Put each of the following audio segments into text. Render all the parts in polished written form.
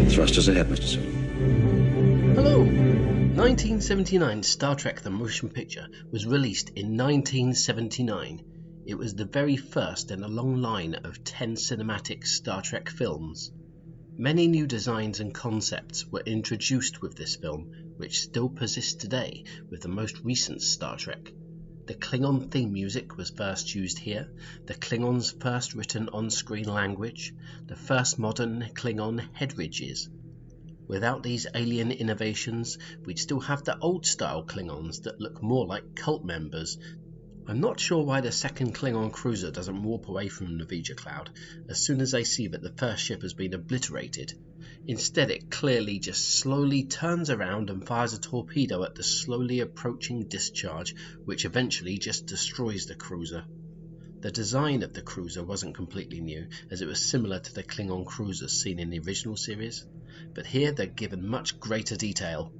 Thrusters ahead, Mr. Sulu. Hello! 1979 Star Trek the Motion Picture was released in 1979. It was the very first in a long line of 10 cinematic Star Trek films. Many new designs and concepts were introduced with this film, which still persists today with the most recent Star Trek. The Klingon theme music was first used here, the Klingons' first written on-screen language, the first modern Klingon headridges. Without these alien innovations, we'd still have the old-style Klingons that look more like cult members. I'm not sure why the second Klingon Cruiser doesn't warp away from Norwegia Cloud as soon as they see that the first ship has been obliterated. Instead, it clearly just slowly turns around and fires a torpedo at the slowly approaching discharge, which eventually just destroys the cruiser. The design of the cruiser wasn't completely new, as it was similar to the Klingon cruisers seen in the original series, but here they're given much greater detail.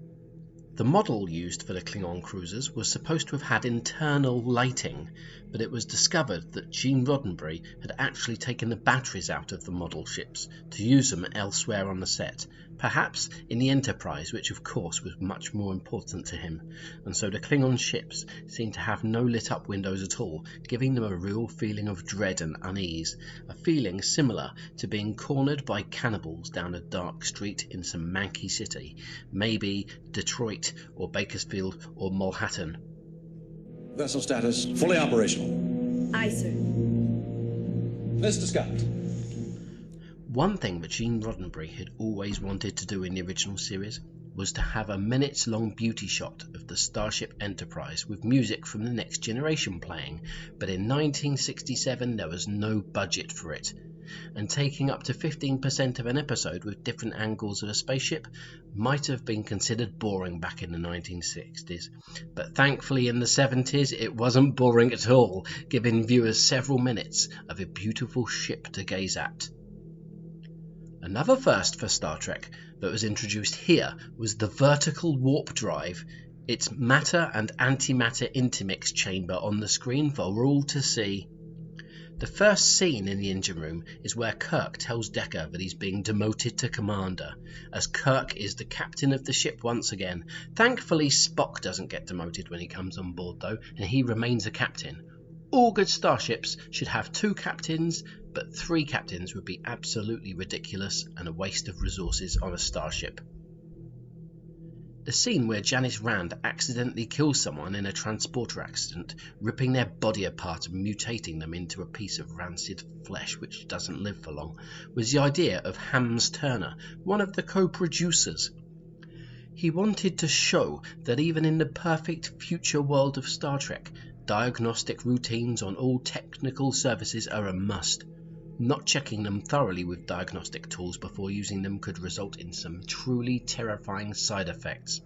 The model used for the Klingon cruisers was supposed to have had internal lighting, but it was discovered that Gene Roddenberry had actually taken the batteries out of the model ships to use them elsewhere on the set, perhaps in the Enterprise, which of course was much more important to him, and so the Klingon ships seemed to have no lit up windows at all, giving them a real feeling of dread and unease, a feeling similar to being cornered by cannibals down a dark street in some manky city, maybe Detroit or Bakersfield or Manhattan. Vessel status fully operational. Aye, sir. Mr. Scott. One thing that Gene Roddenberry had always wanted to do in the original series was to have a minutes-long beauty shot of the Starship Enterprise with music from the Next Generation playing, but in 1967 there was no budget for it, and taking up to 15% of an episode with different angles of a spaceship might have been considered boring back in the 1960s. But thankfully in the 70s it wasn't boring at all, giving viewers several minutes of a beautiful ship to gaze at. Another first for Star Trek that was introduced here was the vertical warp drive, its matter and antimatter intermix chamber on the screen for all to see. The first scene in the engine room is where Kirk tells Decker that he's being demoted to commander, as Kirk is the captain of the ship once again. Thankfully Spock doesn't get demoted when he comes on board though, and he remains a captain. All good starships should have 2 captains, but 3 captains would be absolutely ridiculous and a waste of resources on a starship. The scene where Janice Rand accidentally kills someone in a transporter accident, ripping their body apart and mutating them into a piece of rancid flesh which doesn't live for long, was the idea of Hams Turner, one of the co-producers. He wanted to show that even in the perfect future world of Star Trek, diagnostic routines on all technical services are a must. Not checking them thoroughly with diagnostic tools before using them could result in some truly terrifying side effects.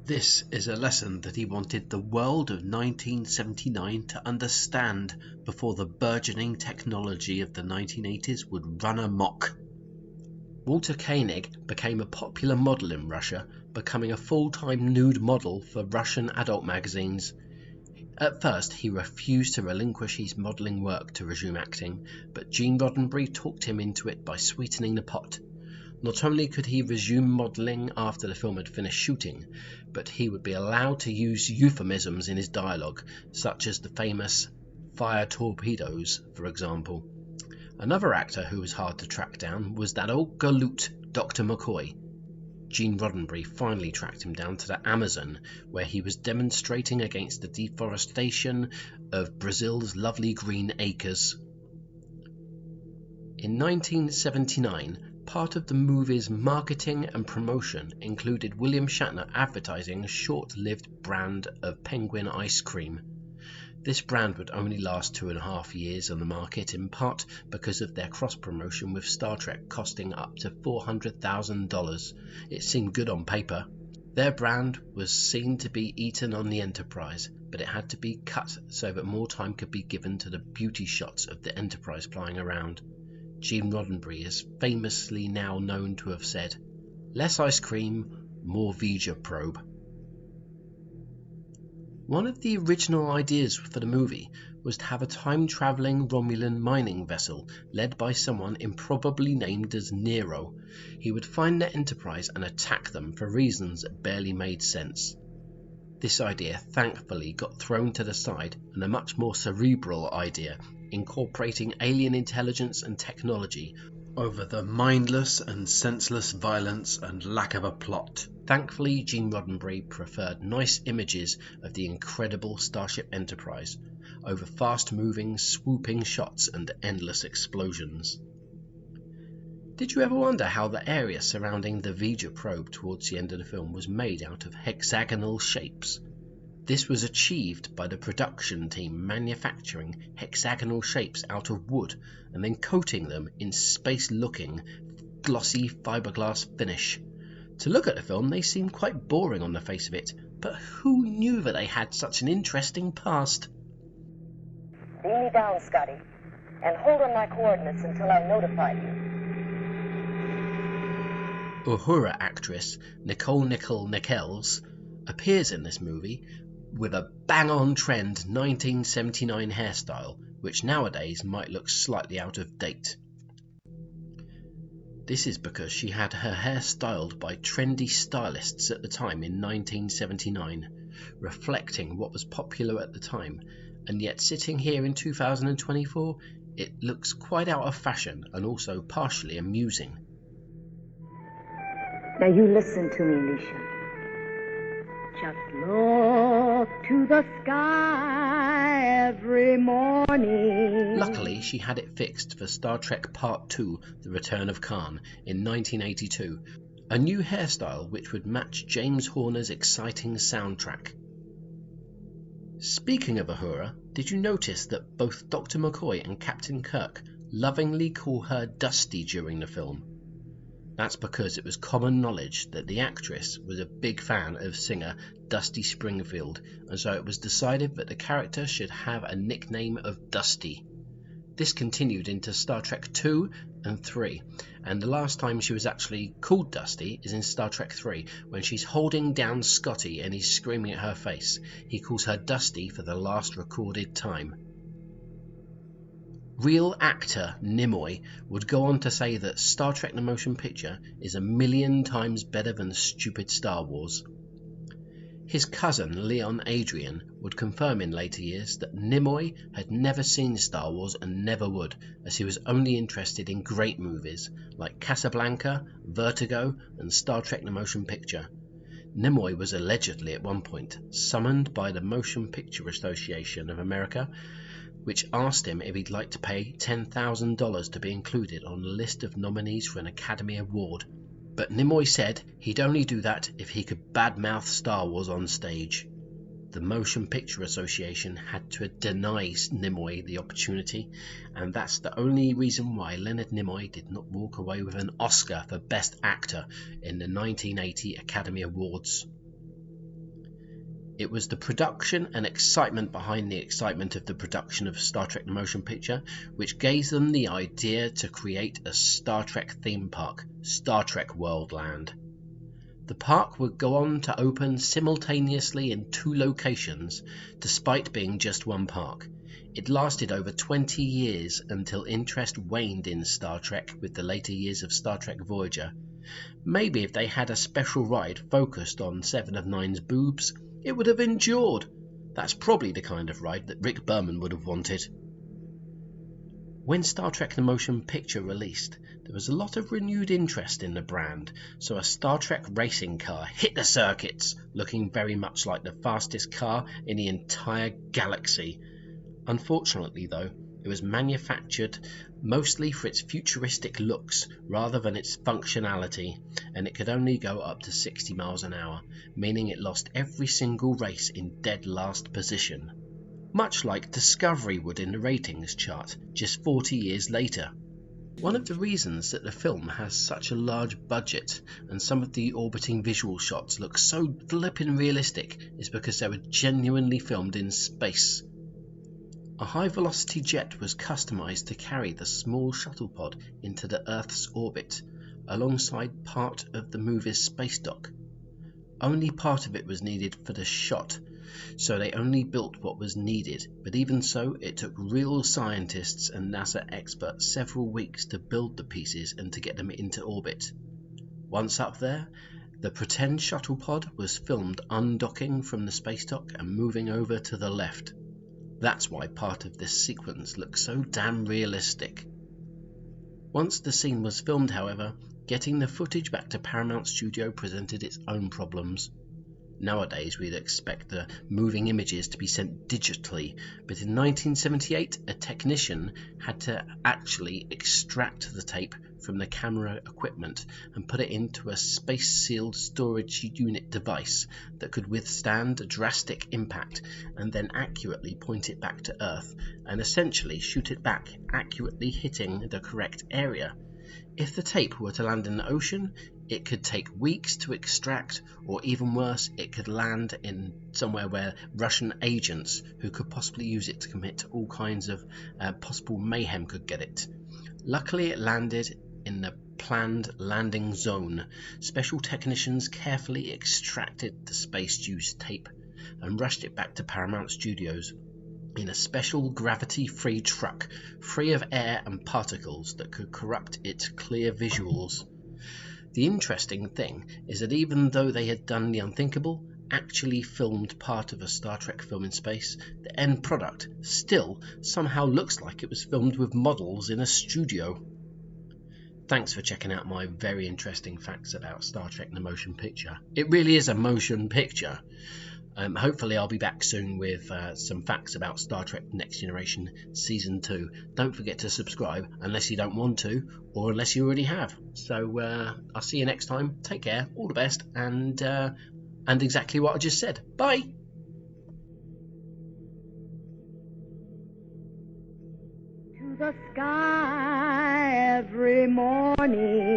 This is a lesson that he wanted the world of 1979 to understand before the burgeoning technology of the 1980s would run amok. Walter Koenig became a popular model in Russia, becoming a full-time nude model for Russian adult magazines. At first, he refused to relinquish his modelling work to resume acting, but Gene Roddenberry talked him into it by sweetening the pot. Not only could he resume modelling after the film had finished shooting, but he would be allowed to use euphemisms in his dialogue, such as the famous "fire torpedoes," for example. Another actor who was hard to track down was that old galoot, Dr. McCoy. Gene Roddenberry finally tracked him down to the Amazon, where he was demonstrating against the deforestation of Brazil's lovely green acres. In 1979, part of the movie's marketing and promotion included William Shatner advertising a short-lived brand of Penguin ice cream. This brand would only last 2.5 years on the market, in part because of their cross-promotion with Star Trek costing up to $400,000. It seemed good on paper. Their brand was seen to be eaten on the Enterprise, but it had to be cut so that more time could be given to the beauty shots of the Enterprise flying around. Gene Roddenberry is famously now known to have said, "Less ice cream, more V'Ger probe." One of the original ideas for the movie was to have a time-travelling Romulan mining vessel led by someone improbably named as Nero. He would find the Enterprise and attack them for reasons that barely made sense. This idea thankfully got thrown to the side, and a much more cerebral idea, incorporating alien intelligence and technology over the mindless and senseless violence and lack of a plot. Thankfully, Gene Roddenberry preferred nice images of the incredible Starship Enterprise over fast-moving, swooping shots and endless explosions. Did you ever wonder how the area surrounding the Vega probe towards the end of the film was made out of hexagonal shapes? This was achieved by the production team manufacturing hexagonal shapes out of wood and then coating them in space-looking, glossy fiberglass finish. To look at the film, they seemed quite boring on the face of it, but who knew that they had such an interesting past? Beam me down, Scotty, and hold on my coordinates until I notify you. Uhura actress Nicole Nichols appears in this movie with a bang-on trend 1979 hairstyle, which nowadays might look slightly out of date. This is because she had her hair styled by trendy stylists at the time in 1979, reflecting what was popular at the time, and yet sitting here in 2024, it looks quite out of fashion and also partially amusing. Now you listen to me, Alicia. Just look to the sky every morning. Luckily, she had it fixed for Star Trek Part 2, The Return of Khan, in 1982, a new hairstyle which would match James Horner's exciting soundtrack. Speaking of Uhura, did you notice that both Dr. McCoy and Captain Kirk lovingly call her Dusty during the film? That's because it was common knowledge that the actress was a big fan of singer Dusty Springfield, and so it was decided that the character should have a nickname of Dusty. This continued into Star Trek 2 and 3, and the last time she was actually called Dusty is in Star Trek 3, when she's holding down Scotty and he's screaming at her face. He calls her Dusty for the last recorded time. Real actor Nimoy would go on to say that Star Trek the Motion Picture is 1,000,000 times better than stupid Star Wars. His cousin Leon Adrian would confirm in later years that Nimoy had never seen Star Wars and never would, as he was only interested in great movies like Casablanca, Vertigo and Star Trek the Motion Picture. Nimoy was allegedly at one point summoned by the Motion Picture Association of America, which asked him if he'd like to pay $10,000 to be included on a list of nominees for an Academy Award. But Nimoy said he'd only do that if he could badmouth Star Wars on stage. The Motion Picture Association had to deny Nimoy the opportunity, and that's the only reason why Leonard Nimoy did not walk away with an Oscar for Best Actor in the 1980 Academy Awards. It was the production and excitement behind the excitement of the production of Star Trek the Motion Picture which gave them the idea to create a Star Trek theme park, Star Trek Worldland. The park would go on to open simultaneously in 2 locations, despite being just one park. It lasted over 20 years until interest waned in Star Trek with the later years of Star Trek Voyager. Maybe if they had a special ride focused on Seven of Nine's boobs, it would have endured. That's probably the kind of ride that Rick Berman would have wanted. When Star Trek the Motion Picture released, there was a lot of renewed interest in the brand, so a Star Trek racing car hit the circuits, looking very much like the fastest car in the entire galaxy. Unfortunately though, it was manufactured mostly for its futuristic looks rather than its functionality, and it could only go up to 60 miles an hour, meaning it lost every single race in dead last position, much like Discovery would in the ratings chart just 40 years later. One of the reasons that the film has such a large budget and some of the orbiting visual shots look so flippin' realistic is because they were genuinely filmed in space. A high-velocity jet was customised to carry the small shuttle pod into the Earth's orbit, alongside part of the movie's space dock. Only part of it was needed for the shot, so they only built what was needed, but even so, it took real scientists and NASA experts several weeks to build the pieces and to get them into orbit. Once up there, the pretend shuttle pod was filmed undocking from the space dock and moving over to the left. That's why part of this sequence looks so damn realistic. Once the scene was filmed, however, getting the footage back to Paramount Studio presented its own problems. Nowadays, we'd expect the moving images to be sent digitally, but in 1978, a technician had to actually extract the tape from the camera equipment and put it into a space-sealed storage unit device that could withstand a drastic impact and then accurately point it back to Earth and essentially shoot it back, accurately hitting the correct area. If the tape were to land in the ocean, it could take weeks to extract, or even worse, it could land in somewhere where Russian agents who could possibly use it to commit all kinds of possible mayhem could get it. Luckily, it landed in the planned landing zone. Special technicians carefully extracted the space-juice tape and rushed it back to Paramount Studios in a special gravity-free truck, free of air and particles that could corrupt its clear visuals. The interesting thing is that even though they had done the unthinkable, actually filmed part of a Star Trek film in space, the end product still somehow looks like it was filmed with models in a studio. Thanks for checking out my very interesting facts about Star Trek the Motion Picture. It really is a motion picture. Hopefully I'll be back soon with some facts about Star Trek Next Generation Season 2. Don't forget to subscribe unless you don't want to, or unless you already have. So I'll see you next time. Take care, all the best, and exactly what I just said. Bye! To the sky every morning